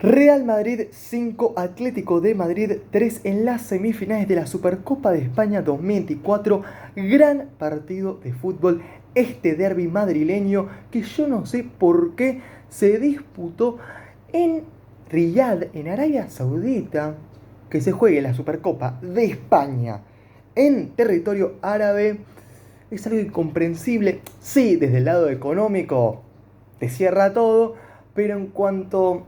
Real Madrid 5, Atlético de Madrid 3 en las semifinales de la Supercopa de España 2024. Gran partido de fútbol, este derbi madrileño que yo no sé por qué se disputó en Riyadh, en Arabia Saudita, que se juegue la Supercopa de España en territorio árabe. Es algo incomprensible. Sí, desde el lado económico te cierra todo, pero en cuanto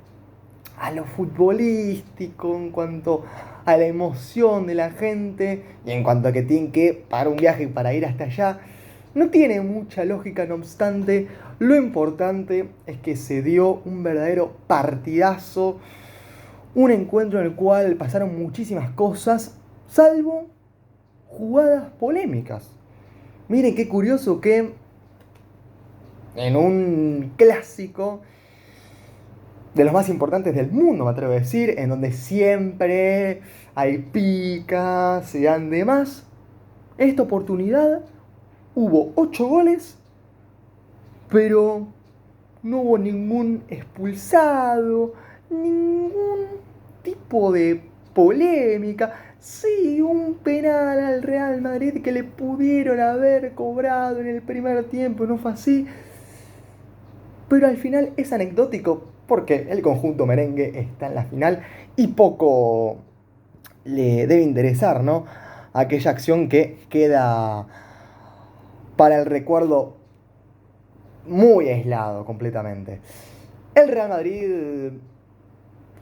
a lo futbolístico, en cuanto a la emoción de la gente y en cuanto a que tienen que pagar un viaje para ir hasta allá, no tiene mucha lógica. No obstante, lo importante es que se dio un verdadero partidazo, un encuentro en el cual pasaron muchísimas cosas, salvo jugadas polémicas. Miren qué curioso que en un clásico de los más importantes del mundo, me atrevo a decir, en donde siempre hay picas, y dan demás. En esta oportunidad hubo 8 goles, pero no hubo ningún expulsado, ningún tipo de polémica. Sí, un penal al Real Madrid que le pudieron haber cobrado en el primer tiempo, no fue así. Pero al final es anecdótico porque el conjunto merengue está en la final y poco le debe interesar, ¿no? Aquella acción que queda para el recuerdo muy aislado completamente. El Real Madrid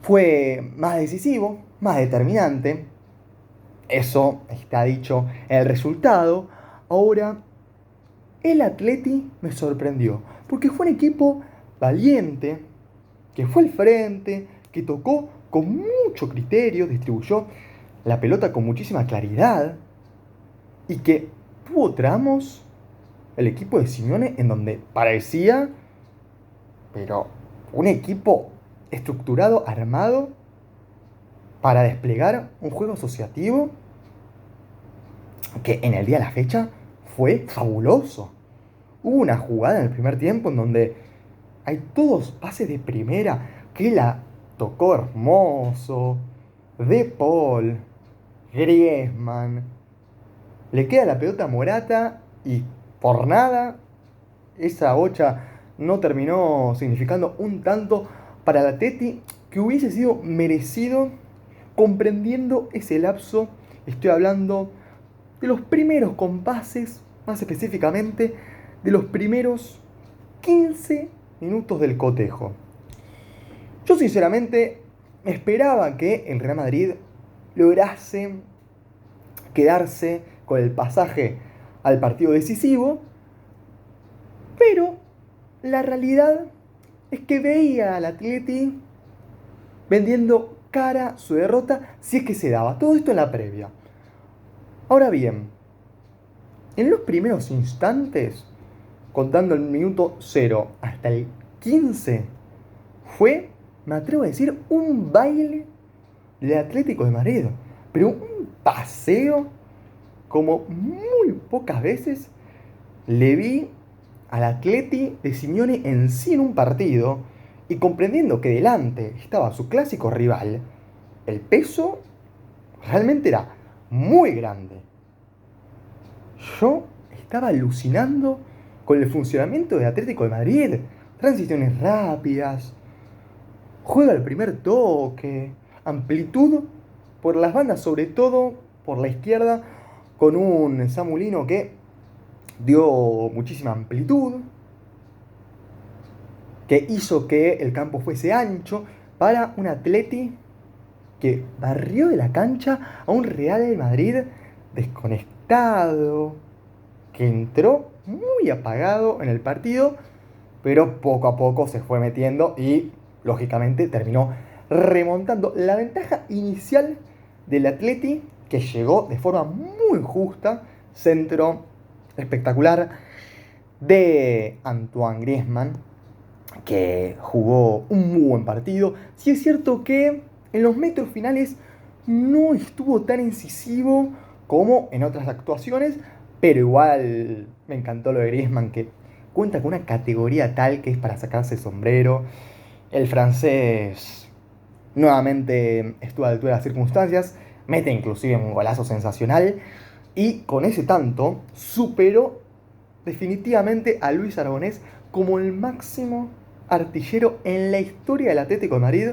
fue más decisivo, más determinante. Eso está dicho en el resultado. Ahora, el Atleti me sorprendió porque fue un equipo valiente, que fue al frente, que tocó con mucho criterio, distribuyó la pelota con muchísima claridad y que tuvo tramos el equipo de Simeone en donde parecía, pero un equipo estructurado, armado para desplegar un juego asociativo que en el día de la fecha fue fabuloso. Hubo una jugada en el primer tiempo en donde hay todos pases de primera que la tocó hermoso. De Paul, Griezmann. Le queda la pelota a Morata y por nada esa bocha no terminó significando un tanto para la Teti que hubiese sido merecido comprendiendo ese lapso. Estoy hablando de los primeros compases, más específicamente de los primeros 15 minutos del cotejo. Yo sinceramente esperaba que el Real Madrid lograse quedarse con el pasaje al partido decisivo, pero la realidad es que veía al Atleti vendiendo cara su derrota si es que se daba. Todo esto en la previa. Ahora bien, en los primeros instantes, contando el minuto 0 hasta el 15, fue, me atrevo a decir, un baile del Atlético de Madrid. Pero un paseo como muy pocas veces le vi al Atleti de Simeone en sí en un partido y comprendiendo que delante estaba su clásico rival, el peso realmente era muy grande. Yo estaba alucinando con el funcionamiento del Atlético de Madrid. Transiciones rápidas, juega el primer toque, amplitud por las bandas, sobre todo por la izquierda, con un Samulino que dio muchísima amplitud, que hizo que el campo fuese ancho para un Atleti que barrió de la cancha a un Real Madrid desconectado, que entró muy apagado en el partido, pero poco a poco se fue metiendo y lógicamente terminó remontando la ventaja inicial del Atleti, que llegó de forma muy justa, centro espectacular de Antoine Griezmann, que jugó un muy buen partido. Sí es cierto que en los metros finales no estuvo tan incisivo como en otras actuaciones, pero igual me encantó lo de Griezmann, que cuenta con una categoría tal que es para sacarse el sombrero. El francés nuevamente estuvo a la altura de las circunstancias, mete inclusive un golazo sensacional y con ese tanto superó definitivamente a Luis Aragonés como el máximo artillero en la historia del Atlético de Madrid,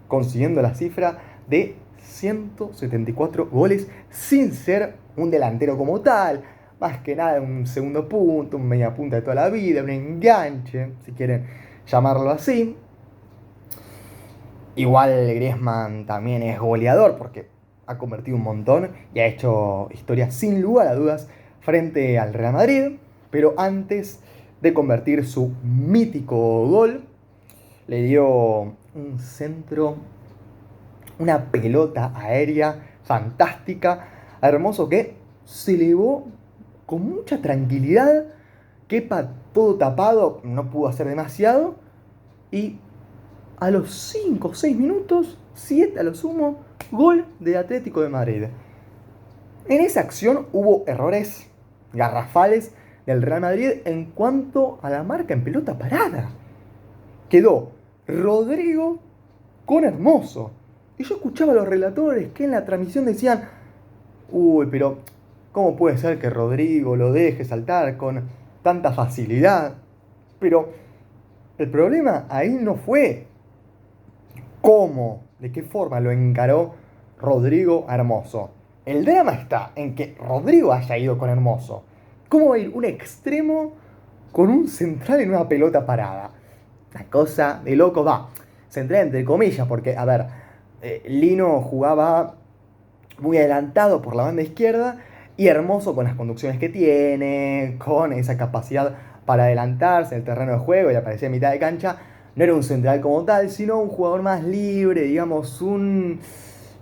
consiguiendo la cifra de 174 goles sin ser un delantero como tal, más que nada un segundo punto, un media punta de toda la vida, un enganche, si quieren llamarlo así. Igual Griezmann también es goleador porque ha convertido un montón y ha hecho historia sin lugar a dudas frente al Real Madrid. Pero antes de convertir su mítico gol, le dio un centro, una pelota aérea fantástica, hermoso, que se elevó con mucha tranquilidad, quepa todo tapado, no pudo hacer demasiado, y a los 5 o 6 minutos, 7 a lo sumo, gol de Atlético de Madrid. En esa acción hubo errores garrafales del Real Madrid en cuanto a la marca en pelota parada. Quedó Rodrigo con Hermoso. Y yo escuchaba a los relatores que en la transmisión decían, uy, pero ¿cómo puede ser que Rodrigo lo deje saltar con tanta facilidad? Pero el problema ahí no fue cómo, de qué forma lo encaró Rodrigo a Hermoso. El drama está en que Rodrigo haya ido con Hermoso. ¿Cómo va a ir un extremo con un central en una pelota parada? Una cosa de loco, va. Central entre comillas, porque, a ver, Lino jugaba muy adelantado por la banda izquierda y Hermoso con las conducciones que tiene, con esa capacidad para adelantarse en el terreno de juego y aparecer en mitad de cancha. No era un central como tal, sino un jugador más libre, digamos, un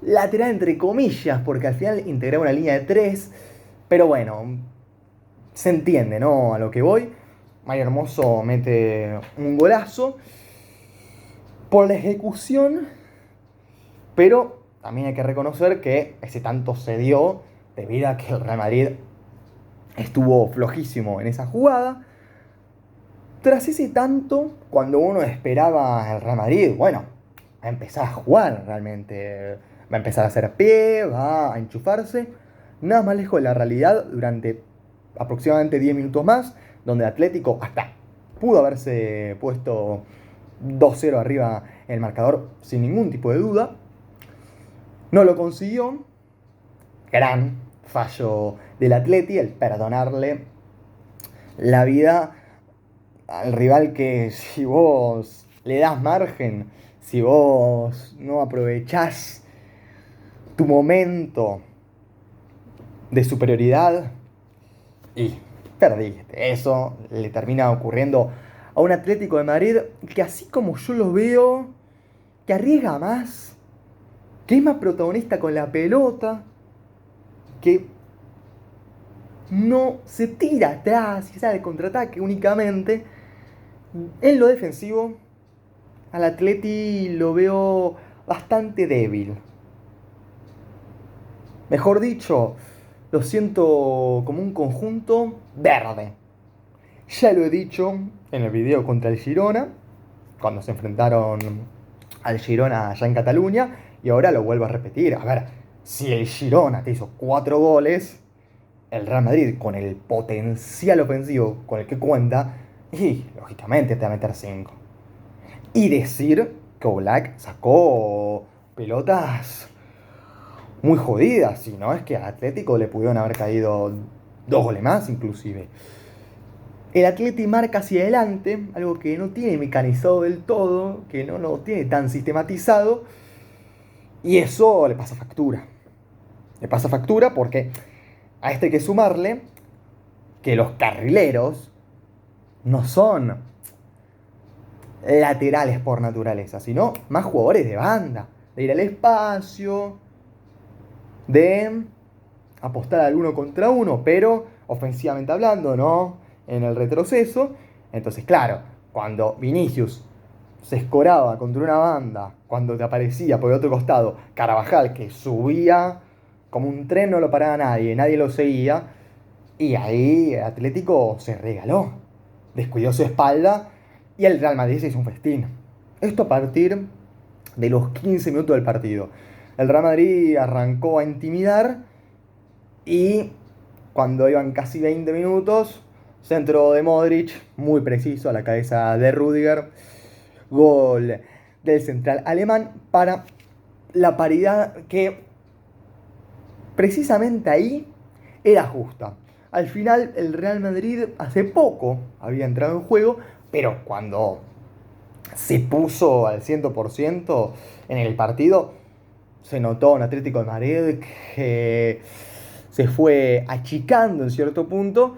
lateral entre comillas, porque al final integraba una línea de tres. Pero bueno, se entiende, ¿no? A lo que voy. Mario Hermoso mete un golazo por la ejecución, pero también hay que reconocer que ese tanto se dio debido a que el Real Madrid estuvo flojísimo en esa jugada. Tras ese tanto, cuando uno esperaba el Real Madrid, bueno, va a empezar a jugar realmente, va a empezar a hacer pie, va a enchufarse, nada más lejos de la realidad durante aproximadamente 10 minutos más, donde Atlético hasta pudo haberse puesto 2-0 arriba en el marcador sin ningún tipo de duda. No lo consiguió. Gran fallo del Atleti, el perdonarle la vida al rival, que si vos le das margen, si vos no aprovechás tu momento de superioridad, y perdiste. Eso le termina ocurriendo a un Atlético de Madrid que, así como yo lo veo, que arriesga más, que es más protagonista con la pelota, que no se tira atrás y sale de contraataque únicamente. En lo defensivo, al Atleti lo veo bastante débil. Mejor dicho, lo siento como un conjunto verde. Ya lo he dicho en el video contra el Girona, cuando se enfrentaron al Girona allá en Cataluña, y ahora lo vuelvo a repetir. A ver, si el Girona te hizo 4 goles, el Real Madrid, con el potencial ofensivo con el que cuenta, y lógicamente te va a meter 5. Y decir que Oblak sacó pelotas muy jodidas, si no es que al Atlético le pudieron haber caído 2 goles más inclusive. El Atleti marca hacia adelante, algo que no tiene mecanizado del todo, que no lo tiene tan sistematizado, y eso le pasa factura. Le pasa factura porque a este hay que sumarle que los carrileros no son laterales por naturaleza, sino más jugadores de banda, de ir al espacio, de apostar al uno contra uno, pero ofensivamente hablando, no en el retroceso. Entonces, claro, cuando Vinicius se escoraba contra una banda, cuando te aparecía por el otro costado Carvajal, que subía como un tren, no lo paraba nadie, nadie lo seguía, y ahí el Atlético se regaló, descuidó su espalda y el Real Madrid se hizo un festín. Esto a partir de los 15 minutos del partido. El Real Madrid arrancó a intimidar y cuando iban casi 20 minutos, centro de Modric, muy preciso a la cabeza de Rüdiger, gol del central alemán para la paridad que precisamente ahí era justa. Al final el Real Madrid hace poco había entrado en juego, pero cuando se puso al 100% en el partido, se notó un Atlético de Madrid que se fue achicando en cierto punto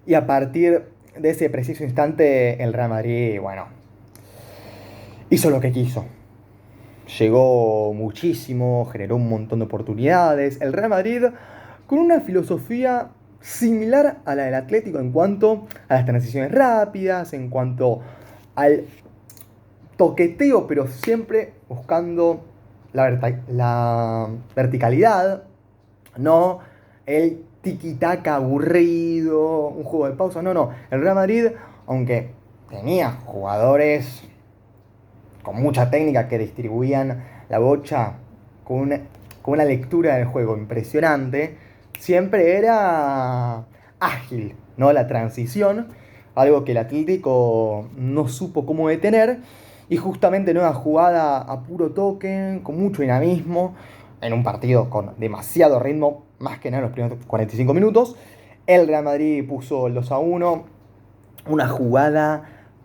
y a partir de ese preciso instante el Real Madrid, bueno, hizo lo que quiso. Llegó muchísimo, generó un montón de oportunidades. El Real Madrid con una filosofía similar a la del Atlético en cuanto a las transiciones rápidas, en cuanto al toqueteo, pero siempre buscando la verticalidad, no el tiki-taka aburrido, un juego de pausa, no. El Real Madrid, aunque tenía jugadores con mucha técnica que distribuían la bocha con una lectura del juego impresionante, siempre era ágil, ¿no? La transición, algo que el Atlético no supo cómo detener, y justamente nueva jugada a puro toque, con mucho dinamismo, en un partido con demasiado ritmo, más que nada en los primeros 45 minutos. El Real Madrid puso el 2-1, una jugada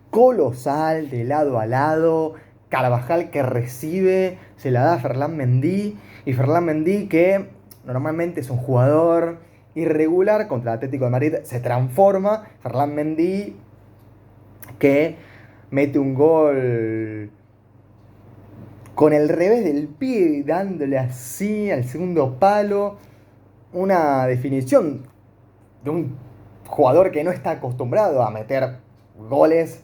colosal de lado a lado. Carvajal que recibe, se la da a Ferland Mendy, y Ferland Mendy, que normalmente es un jugador irregular, contra el Atlético de Madrid se transforma. Ferland Mendy que mete un gol con el revés del pie, dándole así al segundo palo. Una definición de un jugador que no está acostumbrado a meter goles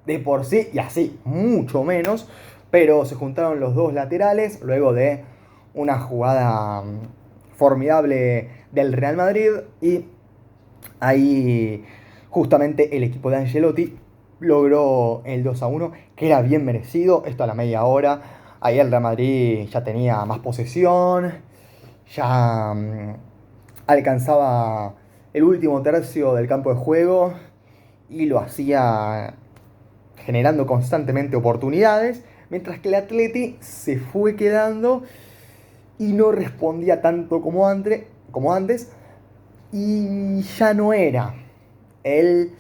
de por sí, y así mucho menos, pero se juntaron los dos laterales luego de una jugada formidable del Real Madrid, y ahí justamente el equipo de Ancelotti logró el 2-1, que era bien merecido. Esto a la media hora, ahí el Real Madrid ya tenía más posesión, ya alcanzaba el último tercio del campo de juego y lo hacía generando constantemente oportunidades, mientras que el Atleti se fue quedando y no respondía tanto como antes, y ya no era el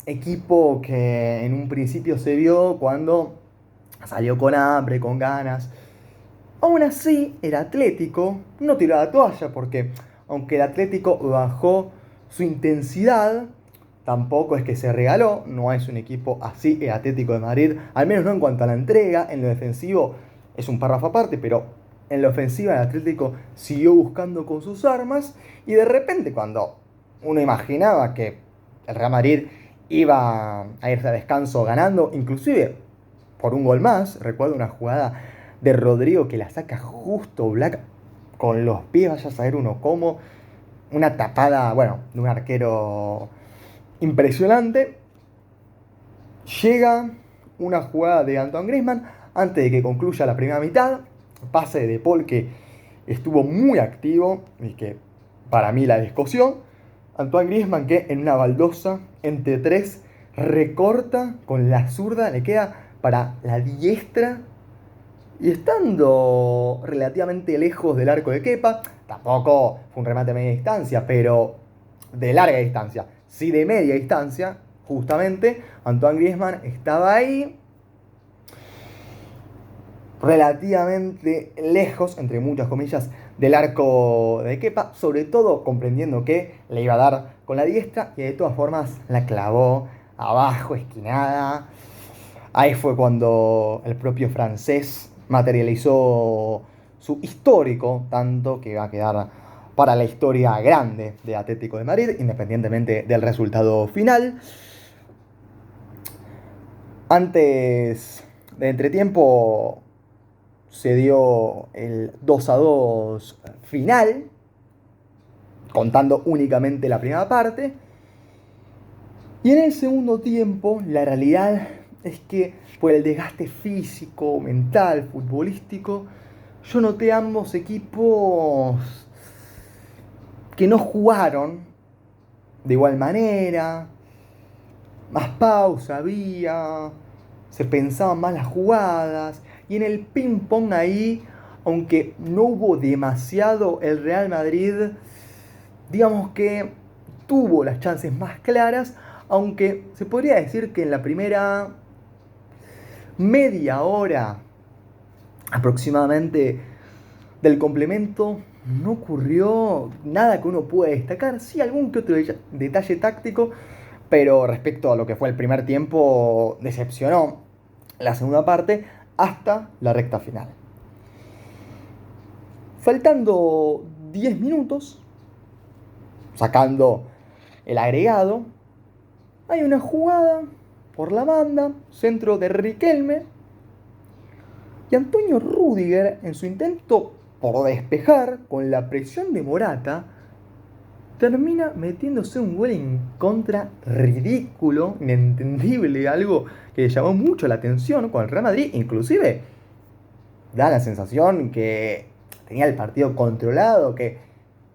equipo que en un principio se vio cuando salió con hambre, con ganas. Aún así, el Atlético no tiró la toalla, porque aunque el Atlético bajó su intensidad, tampoco es que se regaló. No es un equipo así el Atlético de Madrid, al menos no en cuanto a la entrega. En lo defensivo es un párrafo aparte, pero en la ofensiva el Atlético siguió buscando con sus armas, y de repente cuando uno imaginaba que el Real Madrid iba a irse a descanso ganando, inclusive por un gol más, recuerdo una jugada de Rodrigo que la saca justo Black con los pies, vaya a saber uno cómo, una tapada, bueno, de un arquero impresionante. Llega una jugada de Antoine Griezmann antes de que concluya la primera mitad, pase de Paul que estuvo muy activo y que para mí la descosió. Antoine Griezmann que en una baldosa entre tres recorta con la zurda, le queda para la diestra, y estando relativamente lejos del arco de Kepa. Tampoco fue un remate a media distancia, pero de larga distancia. Sí, de media distancia, justamente. Antoine Griezmann estaba ahí, relativamente lejos, entre muchas comillas, del arco de Kepa, sobre todo comprendiendo que le iba a dar con la diestra, y de todas formas la clavó abajo, esquinada. Ahí fue cuando el propio francés materializó su histórico tanto, que va a quedar para la historia grande de Atlético de Madrid, independientemente del resultado final. Antes de entretiempo se dio el 2-2 final, contando únicamente la primera parte. Y en el segundo tiempo, la realidad es que por el desgaste físico, mental, futbolístico, yo noté ambos equipos que no jugaron de igual manera, más pausa había, se pensaban más las jugadas, y en el ping pong ahí, aunque no hubo demasiado, el Real Madrid, digamos que tuvo las chances más claras, aunque se podría decir que en la primera media hora aproximadamente del complemento no ocurrió nada que uno pueda destacar, sí algún que otro detalle táctico, pero respecto a lo que fue el primer tiempo decepcionó la segunda parte hasta la recta final. Faltando 10 minutos, sacando el agregado, hay una jugada por la banda, centro de Riquelme, y Antonio Rüdiger, en su intento por despejar con la presión de Morata, termina metiéndose un gol en contra ridículo, inentendible, algo que llamó mucho la atención con el Real Madrid. Inclusive da la sensación que tenía el partido controlado, que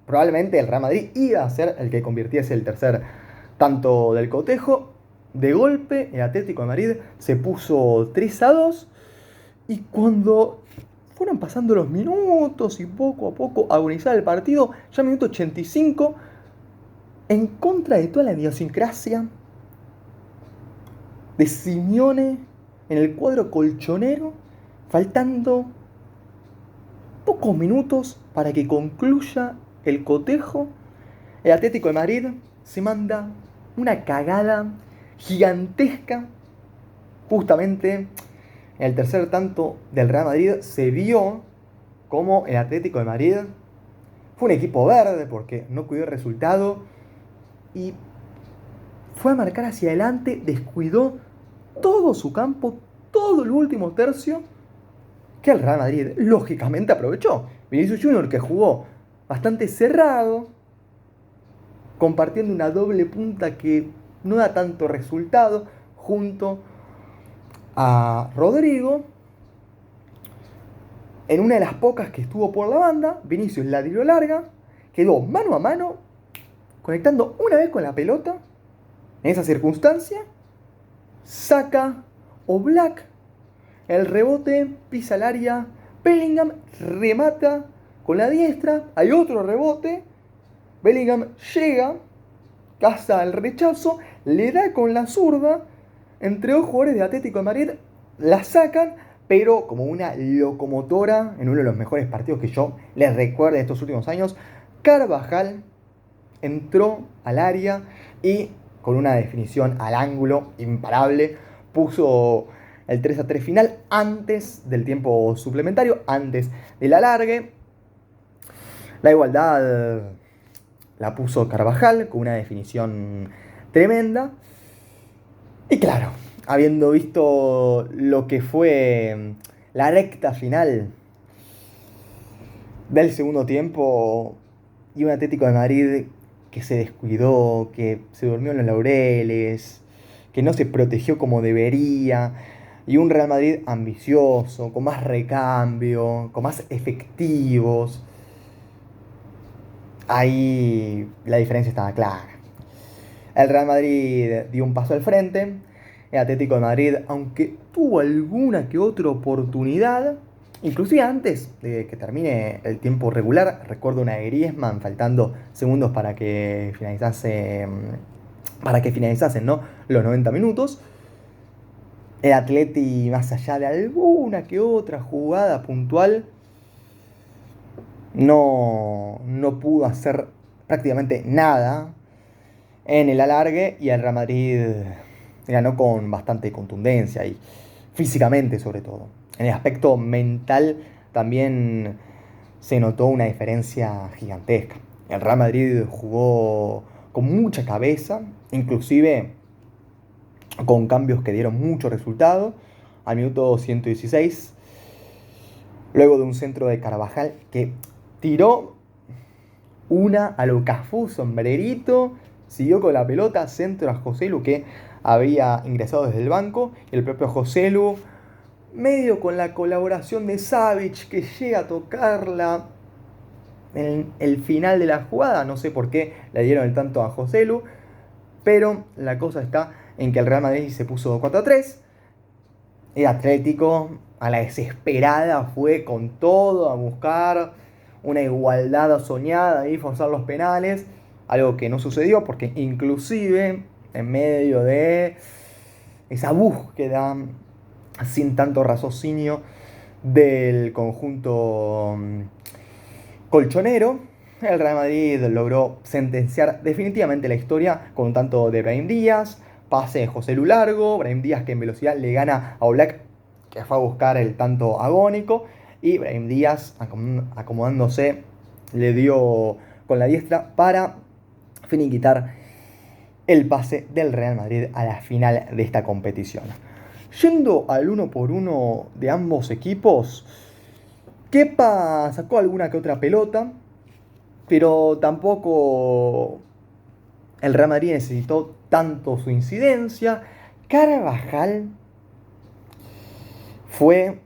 probablemente el Real Madrid iba a ser el que convirtiese el tercer tanto del cotejo. De golpe el Atlético de Madrid se puso 3-2, y cuando fueron pasando los minutos y poco a poco agonizaba el partido, ya en minuto 85, en contra de toda la idiosincrasia de Simeone en el cuadro colchonero, faltando pocos minutos para que concluya el cotejo, el Atlético de Madrid se manda una cagada gigantesca. Justamente en el tercer tanto del Real Madrid se vio como el Atlético de Madrid fue un equipo verde porque no cuidó el resultado y fue a marcar hacia adelante, descuidó todo su campo, todo el último tercio, que el Real Madrid lógicamente aprovechó. Vinicius Junior, que jugó bastante cerrado, compartiendo una doble punta que no da tanto resultado, junto a Rodrigo. En una de las pocas que estuvo por la banda, Vinicius la tiró larga, quedó mano a mano, conectando una vez con la pelota. En esa circunstancia, saca Oblak, el rebote, pisa el área, Bellingham remata con la diestra, hay otro rebote, Bellingham llega, caza el rechazo, le da con la zurda, entre dos jugadores de Atlético de Madrid la sacan, pero como una locomotora, en uno de los mejores partidos que yo les recuerdo de estos últimos años, Carvajal entró al área y con una definición al ángulo imparable puso el 3-3 final antes del tiempo suplementario, antes del alargue. La igualdad la puso Carvajal con una definición tremenda. Y claro, habiendo visto lo que fue la recta final del segundo tiempo y un Atlético de Madrid que se descuidó, que se durmió en los laureles, que no se protegió como debería, y un Real Madrid ambicioso, con más recambio, con más efectivos, ahí la diferencia estaba clara. El Real Madrid dio un paso al frente. El Atlético de Madrid, aunque tuvo alguna que otra oportunidad, inclusive antes de que termine el tiempo regular, recuerdo una de Griezmann faltando segundos para que finalizasen, ¿no?, los 90 minutos. El Atleti, más allá de alguna que otra jugada puntual, no pudo hacer prácticamente nada en el alargue, y el Real Madrid ganó con bastante contundencia y físicamente sobre todo. En el aspecto mental también se notó una diferencia gigantesca. El Real Madrid jugó con mucha cabeza, inclusive con cambios que dieron mucho resultado. Al minuto 116, luego de un centro de Carvajal que tiró una a lo Cafú, sombrerito, siguió con la pelota, centro a Joselu, que había ingresado desde el banco, y el propio Joselu, medio con la colaboración de Savic, que llega a tocarla en el final de la jugada, no sé por qué le dieron el tanto a Joselu, pero la cosa está en que el Real Madrid se puso 4-3. El Atlético, a la desesperada, fue con todo a buscar una igualdad soñada y forzar los penales. Algo que no sucedió porque inclusive en medio de esa búsqueda sin tanto raciocinio del conjunto colchonero, el Real Madrid logró sentenciar definitivamente la historia con un tanto de Brahim Díaz, pase de José Lu largo, Brahim Díaz que en velocidad le gana a Oblak, que fue a buscar el tanto agónico, y Brahim Díaz acomodándose le dio con la diestra para finiquitar el pase del Real Madrid a la final de esta competición. Yendo al uno por uno de ambos equipos, Kepa sacó alguna que otra pelota, pero tampoco el Real Madrid necesitó tanto su incidencia. Carvajal fue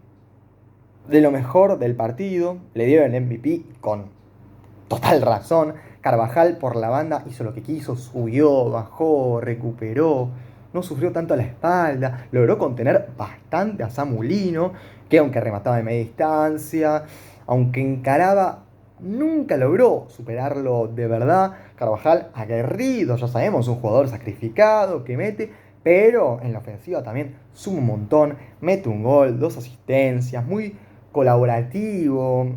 de lo mejor del partido, le dieron el MVP con total razón. Carvajal por la banda hizo lo que quiso, subió, bajó, recuperó, no sufrió tanto a la espalda, logró contener bastante a Samulino, que aunque remataba de media distancia, aunque encaraba, nunca logró superarlo de verdad. Carvajal aguerrido, ya sabemos, un jugador sacrificado que mete, pero en la ofensiva también suma un montón, mete un gol, 2 asistencias, muy colaborativo,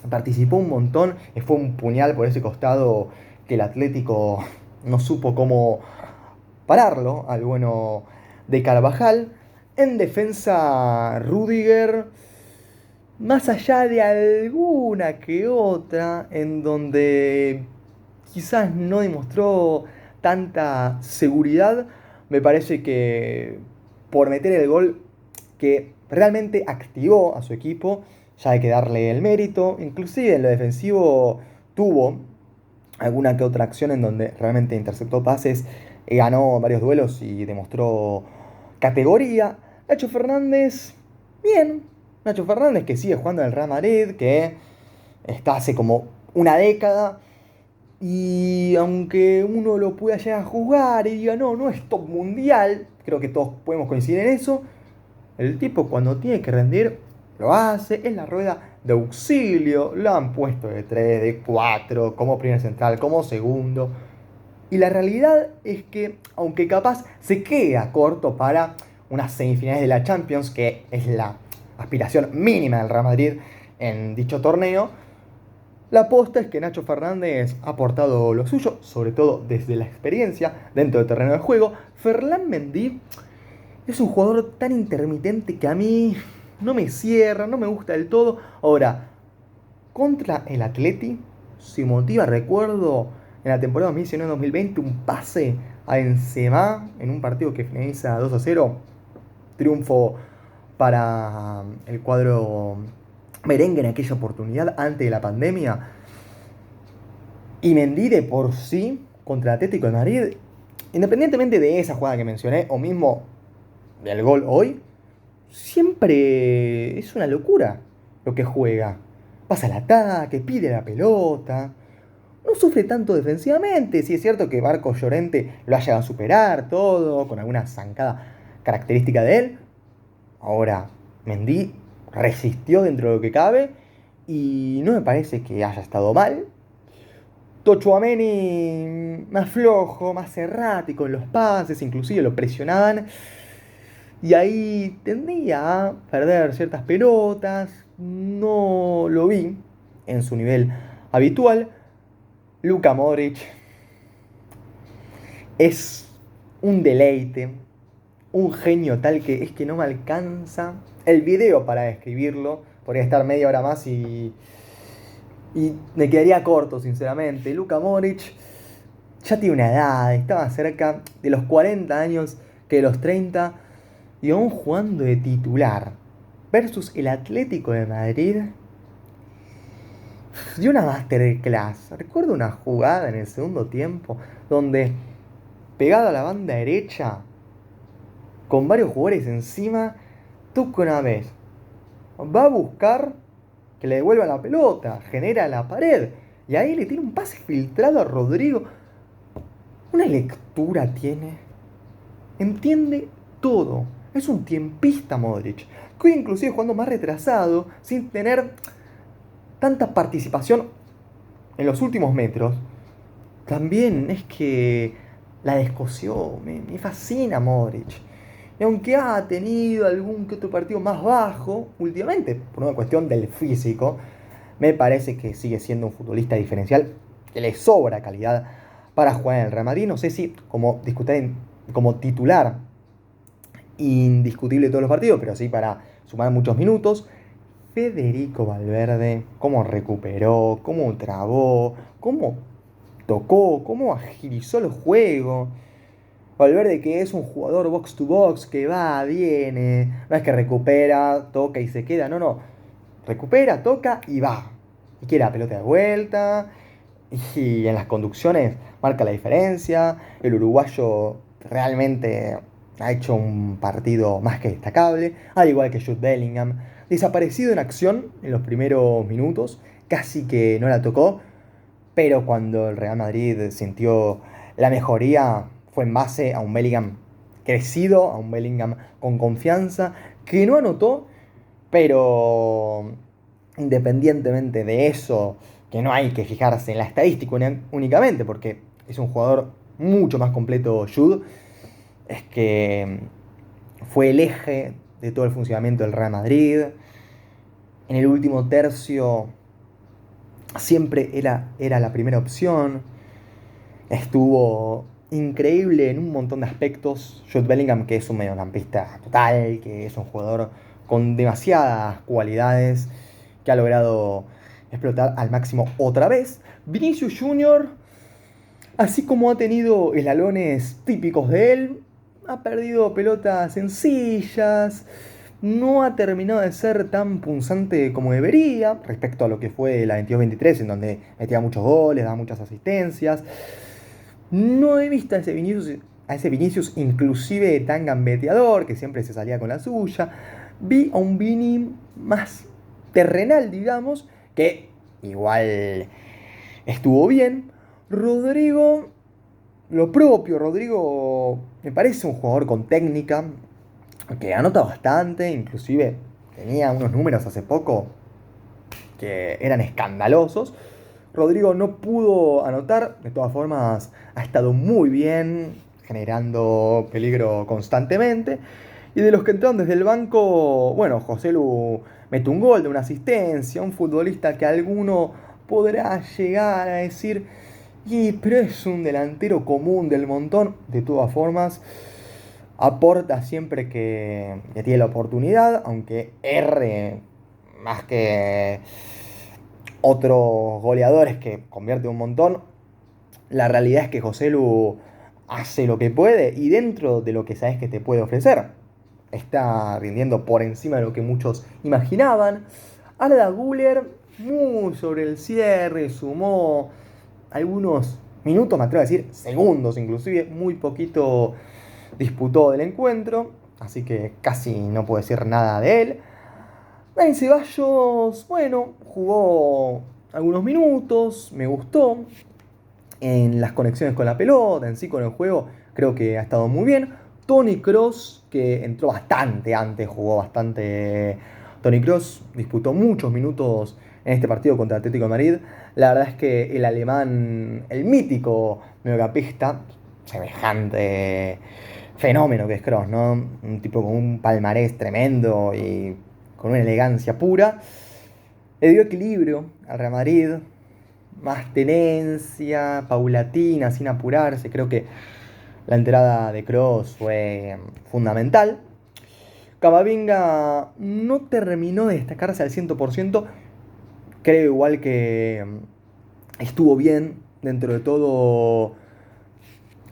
participó un montón, fue un puñal por ese costado que el Atlético no supo cómo pararlo, al bueno de Carvajal. En defensa, Rüdiger, más allá de alguna que otra, en donde quizás no demostró tanta seguridad, me parece que por meter el gol que realmente activó a su equipo, ya hay que darle el mérito. Inclusive en lo defensivo tuvo alguna que otra acción en donde realmente interceptó pases, ganó varios duelos y demostró categoría. Nacho Fernández, bien. Nacho Fernández que sigue jugando en el Real Madrid, que está hace como una década. Y aunque uno lo pueda llegar a jugar y diga, no, no es top mundial, creo que todos podemos coincidir en eso. El tipo cuando tiene que rendir, lo hace, en la rueda de auxilio, lo han puesto de 3, de 4, como primer central, como segundo. Y la realidad es que, aunque capaz se queda corto para unas semifinales de la Champions, que es la aspiración mínima del Real Madrid en dicho torneo, la aposta es que Nacho Fernández ha aportado lo suyo, sobre todo desde la experiencia dentro del terreno de juego. Ferland Mendy es un jugador tan intermitente que a mí no me cierra, no me gusta del todo. Ahora, contra el Atleti, si motiva, recuerdo en la temporada 2019-2020 un pase a Benzema en un partido que finaliza 2-0. Triunfo para el cuadro merengue en aquella oportunidad antes de la pandemia. Y Mendy de por sí contra el Atlético de Madrid, independientemente de esa jugada que mencioné o mismo del gol hoy, siempre es una locura lo que juega. Pasa al ataque, pide la pelota, no sufre tanto defensivamente. Sí es cierto que Marcos Llorente lo ha llegado a superar todo, con alguna zancada característica de él. Ahora, Mendy resistió dentro de lo que cabe y no me parece que haya estado mal. Tchouaméni más flojo, más errático en los pases, inclusive lo presionaban. Y ahí tendía a perder ciertas pelotas. No lo vi en su nivel habitual. Luka Modric es un deleite, un genio tal que es que no me alcanza el video para describirlo. Podría estar media hora más y me quedaría corto, sinceramente. Luka Modric ya tiene una edad, estaba cerca de los 40 años que de los 30 y aún jugando de titular versus el Atlético de Madrid. Dio una masterclass. Recuerdo una jugada en el segundo tiempo donde, pegado a la banda derecha, con varios jugadores encima, toca una vez, va a buscar que le devuelva la pelota, genera la pared, y ahí le tiene un pase filtrado a Rodrigo. Una lectura tiene, entiende todo. Es un tiempista Modric, que hoy inclusive jugando más retrasado, sin tener tanta participación en los últimos metros. También es que la descosió, me fascina Modric. Y aunque ha tenido algún que otro partido más bajo últimamente, por una cuestión del físico, me parece que sigue siendo un futbolista diferencial, que le sobra calidad para jugar en el Real Madrid. No sé si como titular indiscutible de todos los partidos, pero sí para sumar muchos minutos. Federico Valverde, cómo recuperó, cómo trabó, cómo tocó, cómo agilizó el juego. Valverde, que es un jugador box to box, que va, viene, no es que recupera, toca y se queda, no, no. Recupera, toca y va. Y quiere la pelota de vuelta. Y en las conducciones marca la diferencia. El uruguayo realmente ha hecho un partido más que destacable, al igual que Jude Bellingham. Desaparecido en acción en los primeros minutos, casi que no la tocó, pero cuando el Real Madrid sintió la mejoría fue en base a un Bellingham crecido, a un Bellingham con confianza, que no anotó, pero independientemente de eso, que no hay que fijarse en la estadística únicamente, porque es un jugador mucho más completo Jude, es que fue el eje de todo el funcionamiento del Real Madrid. En el último tercio siempre era la primera opción. Estuvo increíble en un montón de aspectos. Jude Bellingham, que es un mediocampista total, que es un jugador con demasiadas cualidades, que ha logrado explotar al máximo otra vez. Vinicius Junior, así como ha tenido eslalones típicos de él, ha perdido pelotas sencillas, no ha terminado de ser tan punzante como debería respecto a lo que fue la 22-23, en donde metía muchos goles, daba muchas asistencias. No he visto a ese Vinicius inclusive tan gambeteador, que siempre se salía con la suya. Vi a un Vini más terrenal, digamos, que igual estuvo bien. Rodrigo, lo propio, Rodrigo me parece un jugador con técnica, que anota bastante, inclusive tenía unos números hace poco que eran escandalosos. Rodrigo no pudo anotar, de todas formas ha estado muy bien, generando peligro constantemente. Y de los que entraron desde el banco, bueno, Joselu mete un gol de una asistencia, un futbolista que alguno podrá llegar a decir, pero es un delantero común del montón. De todas formas, aporta siempre que tiene la oportunidad, aunque erre más que otros goleadores que convierte un montón. La realidad es que Joselu hace lo que puede y dentro de lo que sabes que te puede ofrecer. Está rindiendo por encima de lo que muchos imaginaban. Arda Güler, muy sobre el cierre, sumó algunos minutos, me atrevo a decir segundos inclusive, muy poquito disputó del encuentro, así que casi no puedo decir nada de él. Dani Ceballos, bueno, jugó algunos minutos, me gustó. En las conexiones con la pelota, en sí con el juego, creo que ha estado muy bien. Toni Kroos, que entró bastante antes, jugó bastante. Toni Kroos disputó muchos minutos en este partido contra Atlético de Madrid. La verdad es que el alemán, el mítico mediocampista, semejante fenómeno que es Kroos, ¿no? Un tipo con un palmarés tremendo y con una elegancia pura. Le dio equilibrio al Real Madrid, más tenencia, paulatina, sin apurarse. Creo que la entrada de Kroos fue fundamental. Camavinga no terminó de destacarse al 100%. Creo igual que estuvo bien dentro de todo.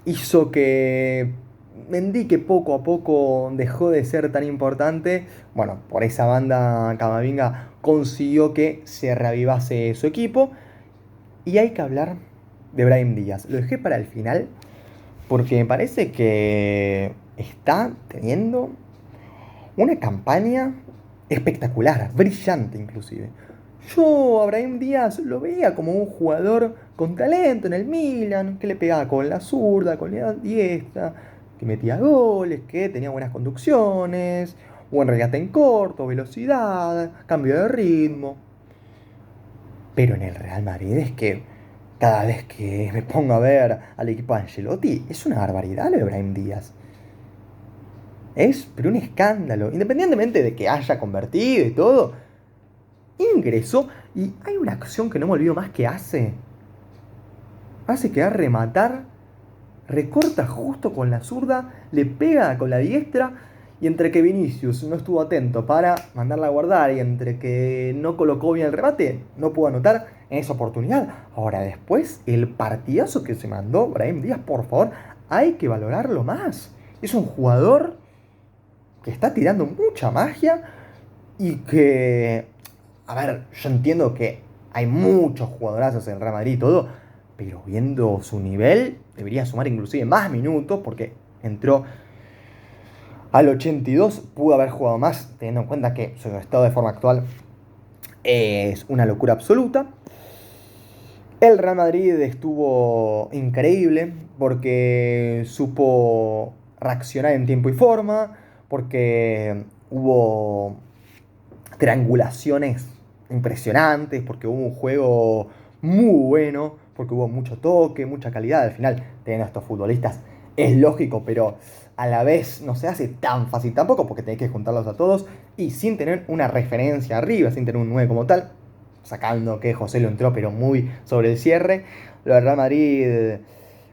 Hizo que Mendy, que poco a poco dejó de ser tan importante, bueno, por esa banda Camavinga consiguió que se reavivase su equipo. Y hay que hablar de Brahim Díaz. Lo dejé para el final porque me parece que está teniendo una campaña espectacular, brillante inclusive. Yo a Brahim Díaz lo veía como un jugador con talento en el Milan, que le pegaba con la zurda, con la diestra, que metía goles, que tenía buenas conducciones, buen regate en corto, velocidad, cambio de ritmo. Pero en el Real Madrid es que cada vez que me pongo a ver al equipo de Ancelotti, es una barbaridad lo de Brahim Díaz. Es, pero un escándalo. Independientemente de que haya convertido y todo, ingresó y hay una acción que no me olvido más que hace. Hace que va a rematar, recorta justo con la zurda, le pega con la diestra y entre que Vinicius no estuvo atento para mandarla a guardar y entre que no colocó bien el remate, no pudo anotar en esa oportunidad. Ahora después, el partidazo que se mandó Brahim Díaz, por favor, hay que valorarlo más. Es un jugador que está tirando mucha magia y que, a ver, yo entiendo que hay muchos jugadorazos en el Real Madrid y todo, pero viendo su nivel, debería sumar inclusive más minutos porque entró al 82, pudo haber jugado más, teniendo en cuenta que su estado de forma actual es una locura absoluta. El Real Madrid estuvo increíble porque supo reaccionar en tiempo y forma, porque hubo triangulaciones impresionantes, porque hubo un juego muy bueno, porque hubo mucho toque, mucha calidad. Al final, teniendo a estos futbolistas es lógico, pero a la vez no se hace tan fácil tampoco, porque tenés que juntarlos a todos y sin tener una referencia arriba, sin tener un 9 como tal, sacando que José lo entró, pero muy sobre el cierre. Lo del Real Madrid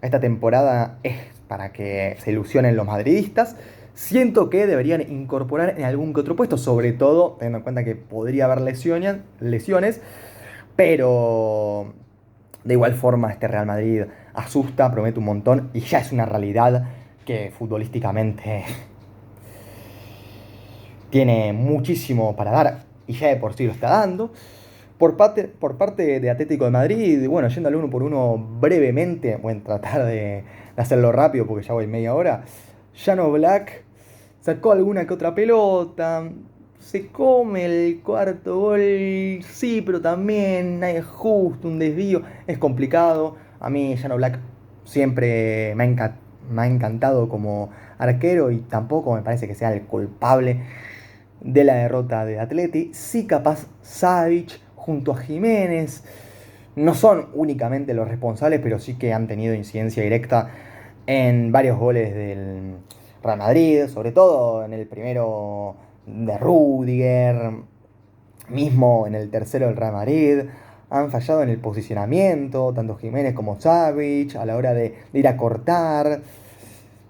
esta temporada es para que se ilusionen los madridistas. Siento que deberían incorporar en algún que otro puesto, sobre todo teniendo en cuenta que podría haber lesiones, pero de igual forma este Real Madrid asusta, promete un montón y ya es una realidad que futbolísticamente tiene muchísimo para dar y ya de por sí lo está dando. Por parte de Atlético de Madrid, bueno, yendo al uno por uno brevemente, voy a tratar de hacerlo rápido porque ya voy media hora. Jan Black sacó alguna que otra pelota, se come el cuarto gol, sí, pero también hay justo un desvío, es complicado. A mí Jan Black siempre me ha encantado como arquero y tampoco me parece que sea el culpable de la derrota de Atleti. Sí, capaz Savic junto a Jiménez no son únicamente los responsables, pero sí que han tenido incidencia directa en varios goles del Real Madrid, sobre todo en el primero de Rudiger, mismo en el tercero del Real Madrid. Han fallado en el posicionamiento, tanto Jiménez como Savic, a la hora de ir a cortar.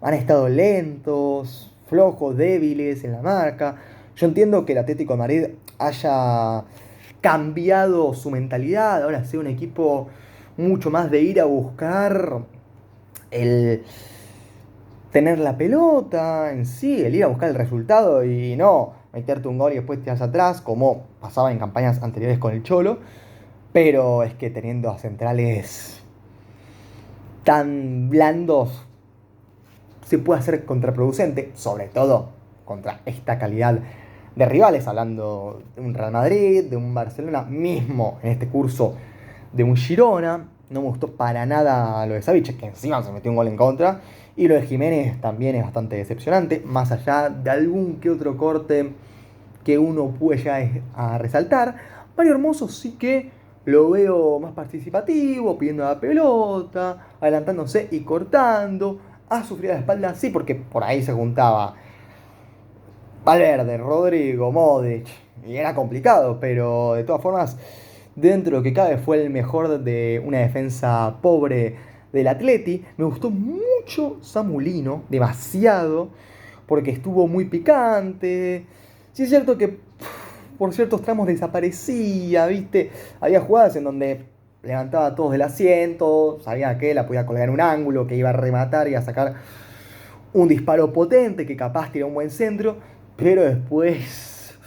Han estado lentos, flojos, débiles en la marca. Yo entiendo que el Atlético de Madrid haya cambiado su mentalidad, ahora sea un equipo mucho más de ir a buscar el tener la pelota en sí, el ir a buscar el resultado y no meterte un gol y después tiras atrás, como pasaba en campañas anteriores con el Cholo. Pero es que teniendo a centrales tan blandos se puede hacer contraproducente, sobre todo contra esta calidad de rivales, hablando de un Real Madrid, de un Barcelona, mismo en este curso de un Girona. No me gustó para nada lo de Savic, que encima se metió un gol en contra. Y lo de Jiménez también es bastante decepcionante, más allá de algún que otro corte que uno puede ya a resaltar. Mario Hermoso sí que lo veo más participativo, pidiendo la pelota, adelantándose y cortando. Ha sufrido la espalda, sí, porque por ahí se juntaba Valverde, Rodrigo, Modric, y era complicado, pero de todas formas, dentro de lo que cabe, fue el mejor de una defensa pobre del Atleti. Me gustó mucho Samulino, demasiado, porque estuvo muy picante. Sí es cierto que por ciertos tramos desaparecía, ¿viste? Había jugadas en donde levantaba a todos del asiento, sabía que la podía colgar en un ángulo, que iba a rematar y a sacar un disparo potente, que capaz tira un buen centro, pero después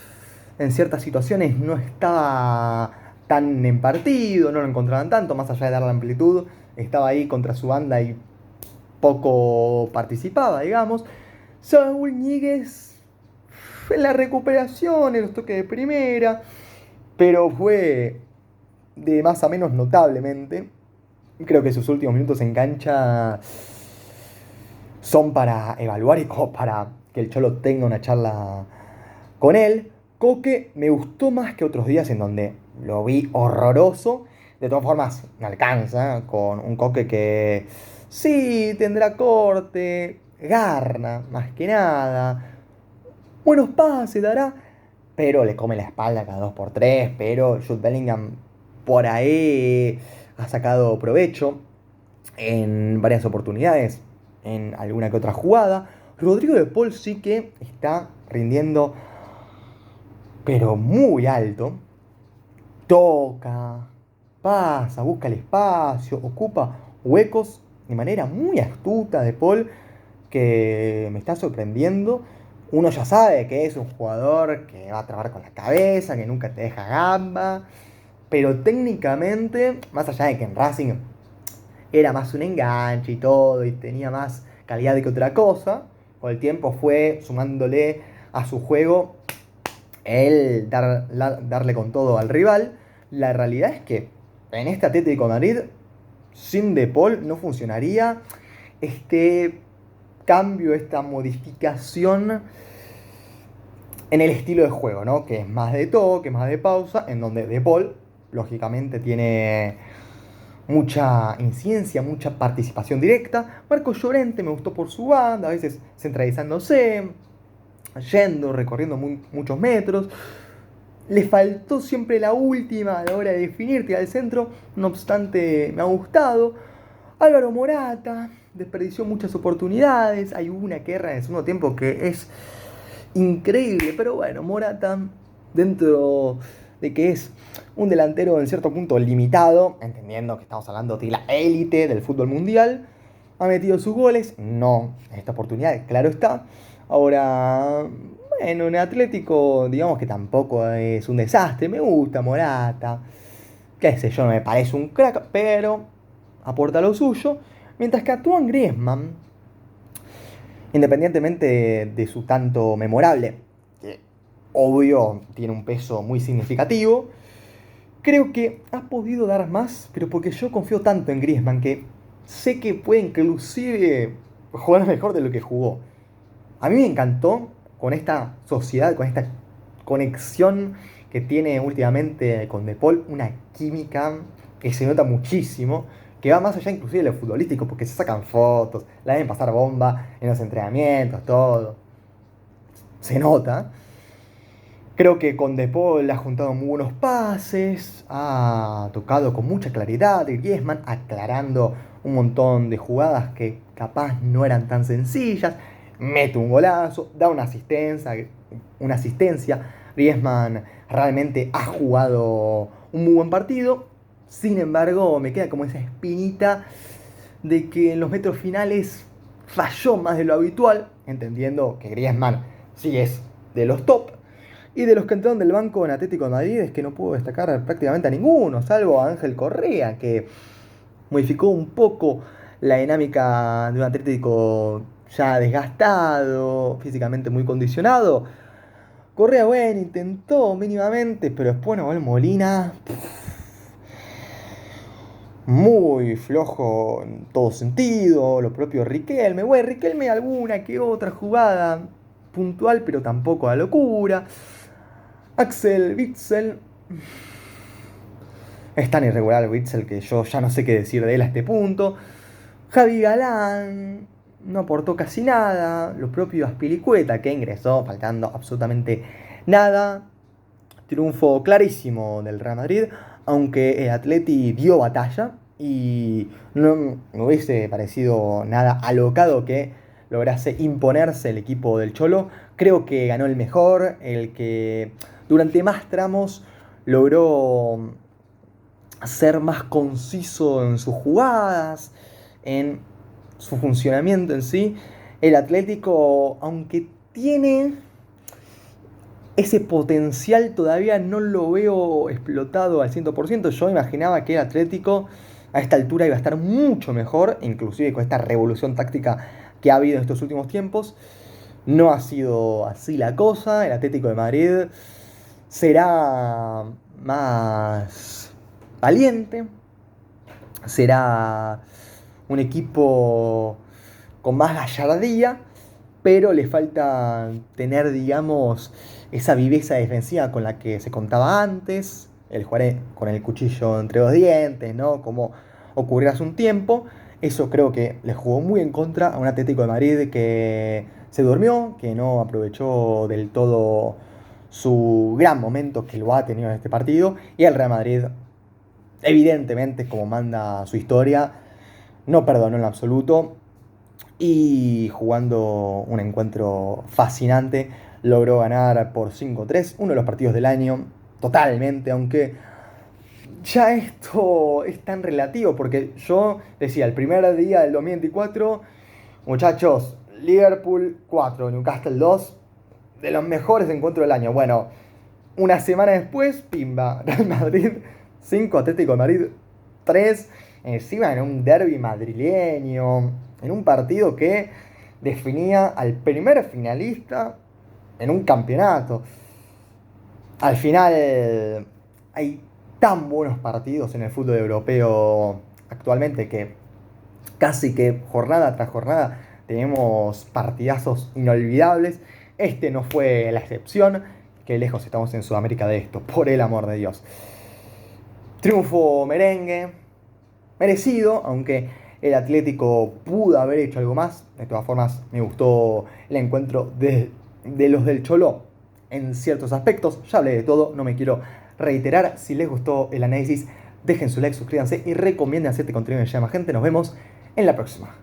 en ciertas situaciones no estaba tan en partido, no lo encontraban tanto, más allá de dar la amplitud, estaba ahí contra su banda y poco participaba, digamos. Saúl Ñíguez en la recuperación, en los toques de primera, pero fue de más a menos notablemente. Creo que sus últimos minutos en cancha son para evaluar y como para que el Cholo tenga una charla con él. Coque me gustó más que otros días en donde lo vi horroroso. De todas formas, no alcanza con un Coque que sí tendrá corte, garna, más que nada. Buenos pases dará, pero le come la espalda cada 2x3. Pero Jude Bellingham por ahí ha sacado provecho en varias oportunidades, en alguna que otra jugada. Rodrigo de Paul sí que está rindiendo, pero muy alto. Toca, pasa, busca el espacio, ocupa huecos de manera muy astuta de Paul, que me está sorprendiendo. Uno ya sabe que es un jugador que va a trabajar con la cabeza, que nunca te deja gamba, pero técnicamente, más allá de que en Racing era más un enganche y todo, y tenía más calidad que otra cosa, con el tiempo fue sumándole a su juego el darle con todo al rival. La realidad es que en este Atlético de Madrid, sin De Paul no funcionaría este cambio, esta modificación en el estilo de juego, ¿no? Que es más de toque, más de pausa, en donde De Paul, lógicamente, tiene mucha incidencia, mucha participación directa. Marco Llorente me gustó por su banda, a veces centralizándose, yendo, recorriendo muchos metros. Le faltó siempre la última a la hora de definirte al centro, no obstante me ha gustado. Álvaro Morata desperdició muchas oportunidades, hay una guerra en el segundo tiempo que es increíble, pero bueno, Morata, dentro de que es un delantero en cierto punto limitado, entendiendo que estamos hablando de la élite del fútbol mundial, ha metido sus goles, no en esta oportunidad, claro está. Ahora, bueno, en Atlético, digamos que tampoco es un desastre, me gusta Morata, qué sé yo, no me parece un crack, pero aporta lo suyo, mientras que Antoine Griezmann, independientemente de su tanto memorable, que obvio tiene un peso muy significativo, creo que ha podido dar más, pero porque yo confío tanto en Griezmann que sé que puede inclusive jugar mejor de lo que jugó. A mí me encantó con esta sociedad, con esta conexión que tiene últimamente con De Paul, una química que se nota muchísimo, que va más allá inclusive de lo futbolístico, porque se sacan fotos, la deben pasar bomba en los entrenamientos, todo. Se nota. Creo que con De Paul ha juntado muy buenos pases, ha tocado con mucha claridad, y Griezmann aclarando un montón de jugadas que capaz no eran tan sencillas, mete un golazo, da una asistencia. Griezmann realmente ha jugado un muy buen partido. Sin embargo, me queda como esa espinita de que en los metros finales falló más de lo habitual, entendiendo que Griezmann sí es de los top. Y de los que entraron del banco en Atlético de Madrid es que no puedo destacar prácticamente a ninguno, salvo a Ángel Correa, que modificó un poco la dinámica de un Atlético ya desgastado, físicamente muy condicionado. Correa, bueno, intentó mínimamente, pero después Nahuel Molina, muy flojo en todo sentido. Lo propio Riquelme, bueno, Riquelme alguna que otra jugada puntual, pero tampoco a locura. Axel Witsel, es tan irregular Witsel que yo ya no sé qué decir de él a este punto. Javi Galán no aportó casi nada. Lo propio Azpilicueta, que ingresó faltando absolutamente nada. Triunfo clarísimo del Real Madrid, aunque el Atleti dio batalla y no me hubiese parecido nada alocado que lograse imponerse el equipo del Cholo. Creo que ganó el mejor, el que durante más tramos logró ser más conciso en sus jugadas, en su funcionamiento en sí. El Atlético, aunque tiene ese potencial, todavía no lo veo explotado al 100%. Yo imaginaba que el Atlético a esta altura iba a estar mucho mejor, inclusive con esta revolución táctica que ha habido en estos últimos tiempos. No ha sido así la cosa. El Atlético de Madrid será más valiente, será un equipo con más gallardía, pero le falta tener, digamos, esa viveza defensiva con la que se contaba antes, el jugar con el cuchillo entre los dientes, ¿no? Como ocurrió hace un tiempo. Eso creo que le jugó muy en contra a un Atlético de Madrid que se durmió, que no aprovechó del todo su gran momento que lo ha tenido en este partido. Y el Real Madrid, evidentemente, como manda su historia, no perdonó en lo absoluto y jugando un encuentro fascinante logró ganar por 5-3, uno de los partidos del año, totalmente, aunque ya esto es tan relativo, porque yo decía, el primer día del 2024, muchachos, Liverpool 4, Newcastle 2, de los mejores encuentros del año. Bueno, una semana después, pimba, Real Madrid 5, Atlético de Madrid 3, encima en un derbi madrileño, en un partido que definía al primer finalista en un campeonato. Al final hay tan buenos partidos en el fútbol europeo actualmente que casi que jornada tras jornada tenemos partidazos inolvidables. Este no fue la excepción, que lejos estamos en Sudamérica de esto, por el amor de Dios. Triunfo merengue, merecido, aunque el Atlético pudo haber hecho algo más. De todas formas, me gustó el encuentro de los del Cholo en ciertos aspectos. Ya hablé de todo, no me quiero reiterar. Si les gustó el análisis, dejen su like, suscríbanse y recomienden hacer este contenido que llama gente. Nos vemos en la próxima.